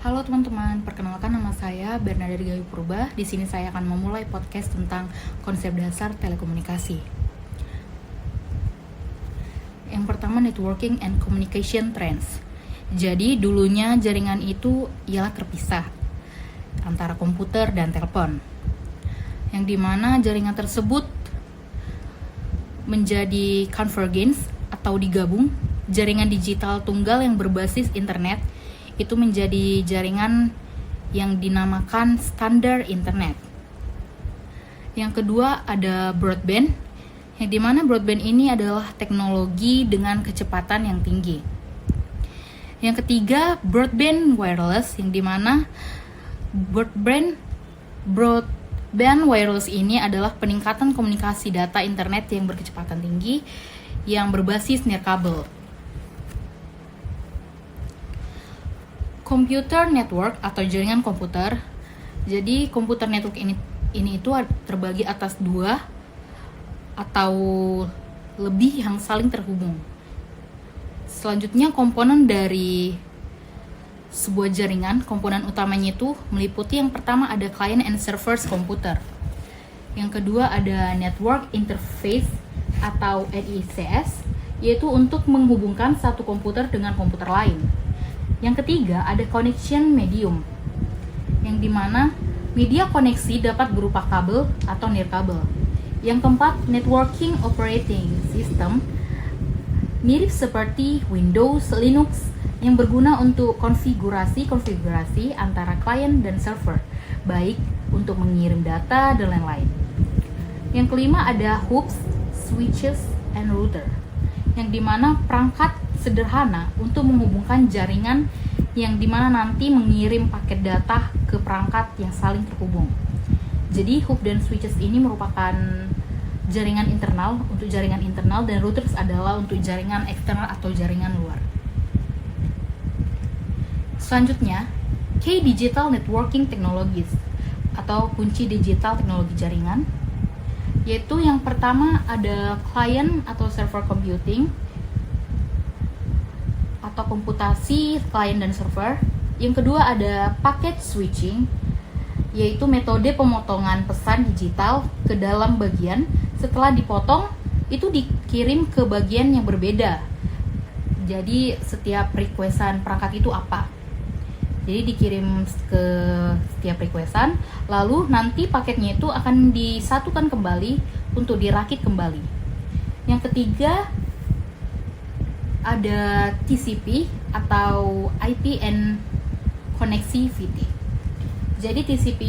Halo teman-teman, perkenalkan nama saya Bernada Gawi Purba. Di sini saya akan memulai podcast tentang konsep dasar telekomunikasi. Yang pertama, networking and communication trends. Jadi dulunya jaringan itu ialah terpisah antara komputer dan telepon, yang dimana jaringan tersebut menjadi convergence atau digabung. Jaringan digital tunggal yang berbasis internet itu menjadi jaringan yang dinamakan standar internet. Yang kedua ada broadband, yang dimana broadband ini adalah teknologi dengan kecepatan yang tinggi. Yang ketiga broadband wireless, yang dimana broadband wireless ini adalah peningkatan komunikasi data internet yang berkecepatan tinggi yang berbasis nirkabel. Computer network atau jaringan komputer. Jadi komputer network ini itu terbagi atas dua atau lebih yang saling terhubung. Selanjutnya komponen dari sebuah jaringan, komponen utamanya itu meliputi yang pertama ada client and servers komputer. Yang kedua ada network interface atau NICS, yaitu untuk menghubungkan satu komputer dengan komputer lain. Yang ketiga ada connection medium, yang dimana media koneksi dapat berupa kabel atau nirkabel. Yang keempat networking operating system, mirip seperti Windows, Linux, yang berguna untuk konfigurasi antara klien dan server, baik untuk mengirim data dan lain-lain. Yang kelima ada hubs, switches, and router, yang dimana perangkat sederhana untuk menghubungkan jaringan yang dimana nanti mengirim paket data ke perangkat yang saling terhubung. Jadi hub dan switches ini merupakan jaringan internal untuk jaringan internal, dan routers adalah untuk jaringan eksternal atau jaringan luar. Selanjutnya, Key Digital Networking Technologies atau kunci digital teknologi jaringan, yaitu yang pertama ada client atau server computing atau komputasi klien dan server. Yang kedua ada packet switching, yaitu metode pemotongan pesan digital ke dalam bagian. Setelah dipotong, itu dikirim ke bagian yang berbeda. Jadi setiap requestan perangkat itu apa? Jadi dikirim ke setiap requestan, lalu nanti paketnya itu akan disatukan kembali untuk dirakit kembali. Yang ketiga ada TCP atau IP and connectivity. Jadi TCP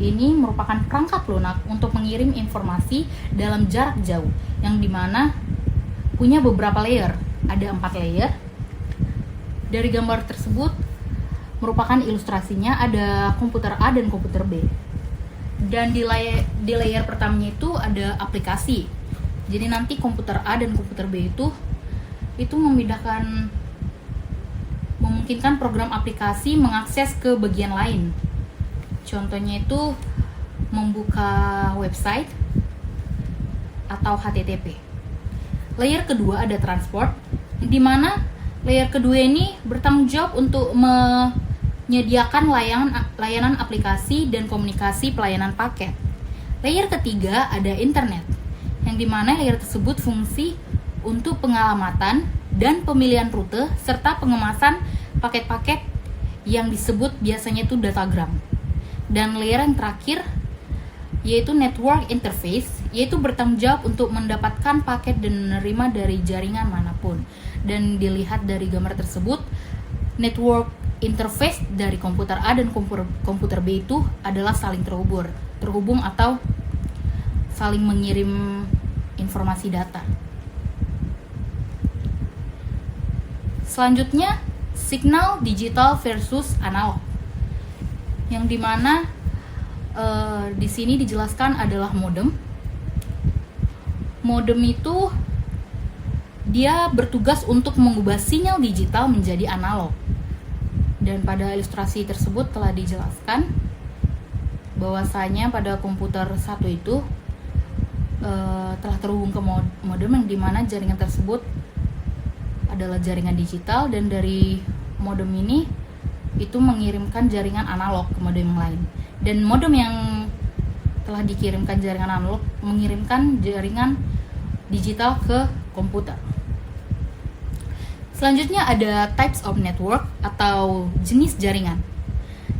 ini merupakan perangkat lunak untuk mengirim informasi dalam jarak jauh, yang dimana punya beberapa layer. Ada 4 layer. Dari gambar tersebut merupakan ilustrasinya, ada komputer A dan komputer B. Dan di layer pertamanya itu ada aplikasi. Jadi nanti komputer A dan komputer B itu memungkinkan program aplikasi mengakses ke bagian lain. Contohnya itu membuka website atau HTTP. Layer kedua ada transport, di mana layer kedua ini bertanggung jawab untuk menyediakan layanan aplikasi dan komunikasi pelayanan paket. Layer ketiga ada internet, yang dimana layer tersebut fungsi untuk pengalamatan dan pemilihan rute serta pengemasan paket-paket yang disebut biasanya itu datagram. Dan layer yang terakhir yaitu network interface, yaitu bertanggung jawab untuk mendapatkan paket dan menerima dari jaringan manapun. Dan dilihat dari gambar tersebut, network interface dari komputer A dan komputer B itu adalah saling terhubung atau saling mengirim informasi data. Selanjutnya, signal digital versus analog, yang dimana di sini dijelaskan adalah modem. Modem itu dia bertugas untuk mengubah sinyal digital menjadi analog. Dan pada ilustrasi tersebut telah dijelaskan bahwasanya pada komputer satu itu telah terhubung ke modem, yang dimana jaringan tersebut adalah jaringan digital, dan dari modem ini itu itu mengirimkan jaringan analog ke modem yang lain, dan modem yang telah dikirimkan jaringan analog mengirimkan jaringan digital ke komputer. Selanjutnya ada types of network atau jenis jaringan.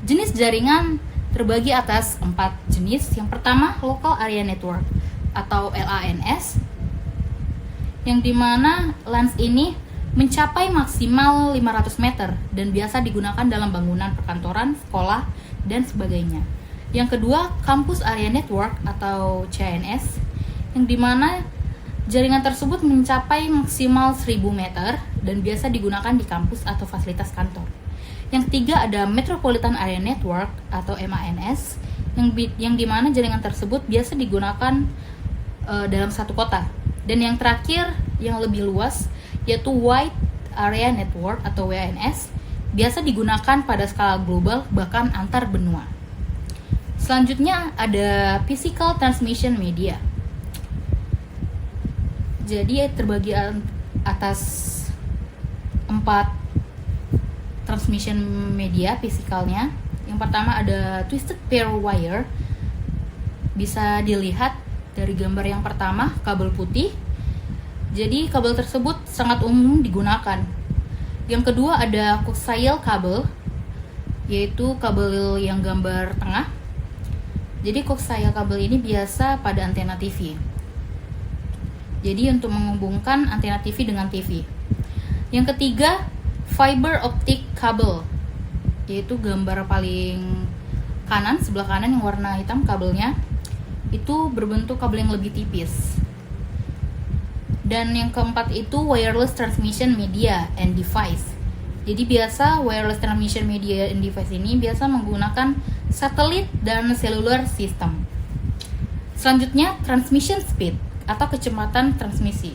Jenis jaringan terbagi atas 4 jenis. Yang pertama, local area network atau LANS, yang dimana LANS ini mencapai maksimal 500 meter dan biasa digunakan dalam bangunan perkantoran, sekolah, dan sebagainya. Yang kedua, campus area network atau CANS, yang dimana jaringan tersebut mencapai maksimal 1000 meter dan biasa digunakan di kampus atau fasilitas kantor. Yang ketiga ada Metropolitan Area Network atau MANS, yang dimana jaringan tersebut biasa digunakan dalam satu kota. Dan yang terakhir yang lebih luas yaitu Wide Area Network atau WANS, biasa digunakan pada skala global bahkan antar benua. Selanjutnya ada Physical Transmission Media. Jadi terbagi atas 4 transmission media fisikalnya. Yang pertama ada Twisted Pair Wire. Bisa dilihat dari gambar yang pertama, kabel putih. Jadi kabel tersebut sangat umum digunakan. Yang kedua ada Coaxial kabel, yaitu kabel yang gambar tengah. Jadi Coaxial kabel ini biasa pada antena TV. Jadi untuk menghubungkan antena TV dengan TV. Yang ketiga, fiber optic kabel, yaitu gambar paling kanan, sebelah kanan yang warna hitam kabelnya, itu berbentuk kabel yang lebih tipis. Dan yang keempat itu wireless transmission media and device. Jadi biasa wireless transmission media and device ini biasa menggunakan satelit dan cellular system. Selanjutnya, transmission speed atau kecepatan transmisi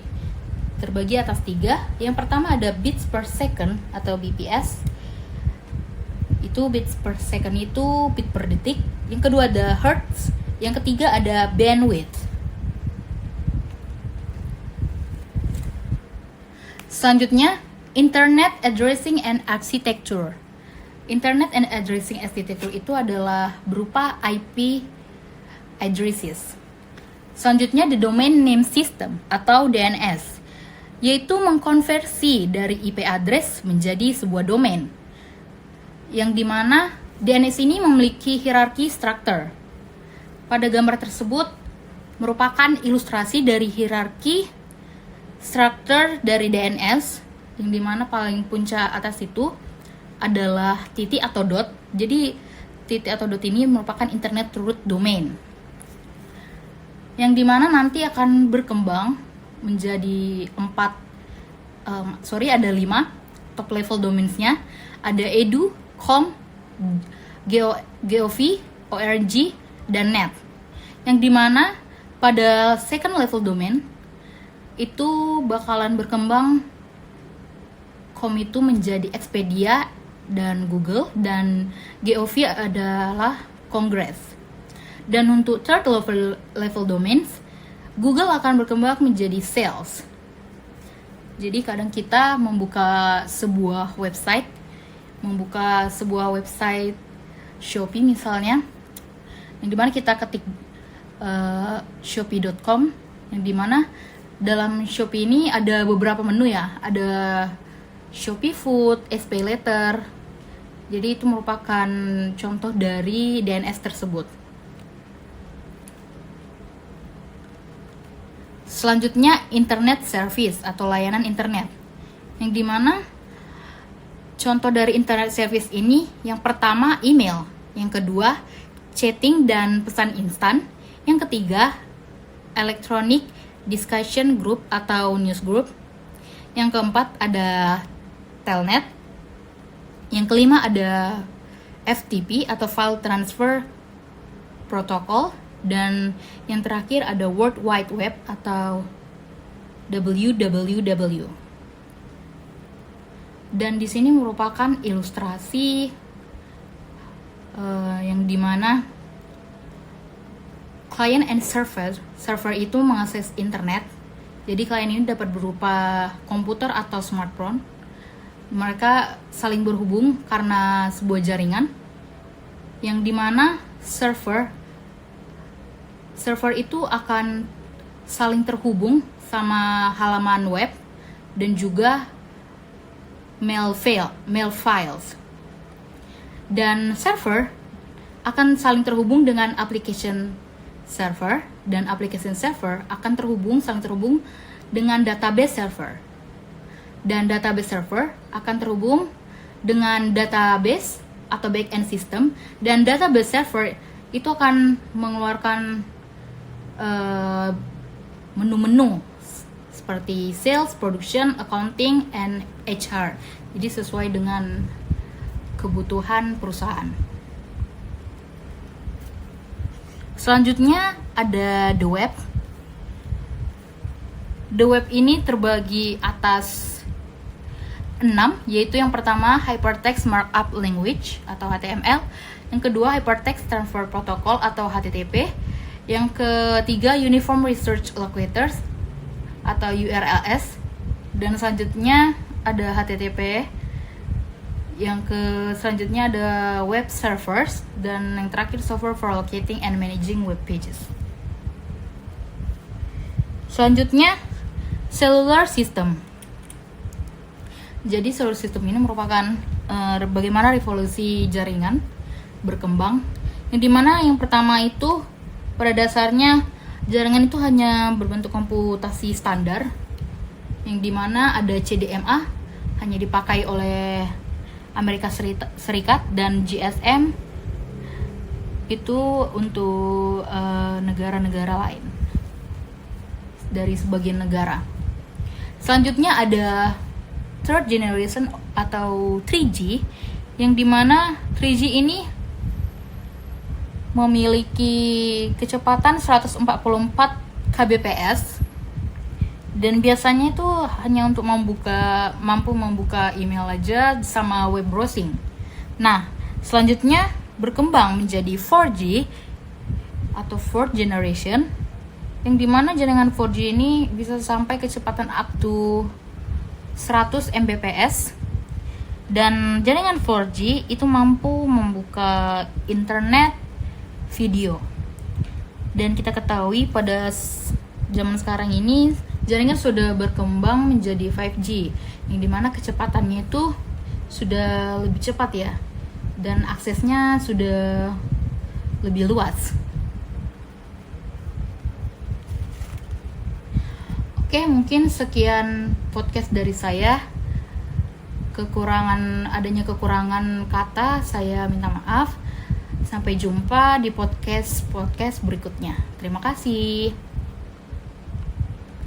terbagi atas 3. Yang pertama ada bits per second atau BPS. Itu bits per second itu bit per detik. Yang kedua ada hertz. Yang ketiga ada bandwidth. Selanjutnya, Internet Addressing and Architecture. Internet and Addressing Architecture itu adalah berupa IP addresses. Selanjutnya, the Domain Name System atau DNS, yaitu mengkonversi dari IP address menjadi sebuah domain, yang dimana DNS ini memiliki hierarki struktur. Pada gambar tersebut merupakan ilustrasi dari hierarki struktur dari DNS, yang dimana paling puncak atas itu adalah titik atau dot. Jadi titik atau dot ini merupakan internet root domain, yang dimana nanti akan berkembang menjadi 5 top level domainsnya. Ada edu, com, gov, org, dan net, yang dimana pada second level domain itu bakalan berkembang. Com itu menjadi Expedia dan Google, dan gov adalah Congress. Dan untuk third level domains, Google akan berkembang menjadi sales. Jadi kadang kita membuka sebuah website Shopee misalnya, yang dimana kita ketik shopee.com, yang dimana dalam Shopee ini ada beberapa menu ya, ada Shopee Food, SPay Later. Jadi itu merupakan contoh dari DNS tersebut. Selanjutnya, internet service atau layanan internet, yang dimana contoh dari internet service ini, yang pertama email, yang kedua chatting dan pesan instan, yang ketiga electronic discussion group atau news group, yang keempat ada telnet, yang kelima ada FTP atau file transfer protocol, dan yang terakhir ada World Wide Web atau WWW. Dan di sini merupakan ilustrasi yang dimana client and server itu mengakses internet. Jadi klien ini dapat berupa komputer atau smartphone, Mereka saling berhubung karena sebuah jaringan yang dimana server itu akan saling terhubung sama halaman web dan juga mail files. Dan server akan saling terhubung dengan application server, dan application server akan saling terhubung dengan database server. Dan database server akan terhubung dengan database atau backend system, dan database server itu akan mengeluarkan menu-menu seperti sales, production, accounting, and HR. Jadi sesuai dengan kebutuhan perusahaan. Selanjutnya ada the web. The web ini terbagi atas 6, yaitu yang pertama Hypertext Markup Language atau HTML, yang kedua Hypertext Transfer Protocol atau HTTP, yang ketiga Uniform Research Locators atau URLs, dan selanjutnya ada HTTP, yang selanjutnya ada web servers, dan yang terakhir software for locating and managing web pages. Selanjutnya cellular system. Jadi cellular system ini merupakan bagaimana revolusi jaringan berkembang, yang dimana yang pertama itu pada dasarnya jaringan itu hanya berbentuk komputasi standar, yang dimana ada CDMA hanya dipakai oleh Amerika Serikat, dan GSM itu untuk negara-negara lain dari sebagian negara. Selanjutnya ada third generation atau 3G, yang dimana 3G ini memiliki kecepatan 144 kbps, dan biasanya itu hanya untuk mampu membuka email aja sama web browsing. Nah, selanjutnya berkembang menjadi 4G atau fourth generation, yang dimana jaringan 4G ini bisa sampai kecepatan up to 100 Mbps, dan jaringan 4G itu mampu membuka internet video. Dan kita ketahui pada zaman sekarang ini jaringan sudah berkembang menjadi 5G, yang dimana kecepatannya itu sudah lebih cepat ya, dan aksesnya sudah lebih luas. Oke, mungkin sekian podcast dari saya. Adanya kekurangan kata, saya minta maaf. Sampai jumpa di podcast berikutnya. Terima kasih.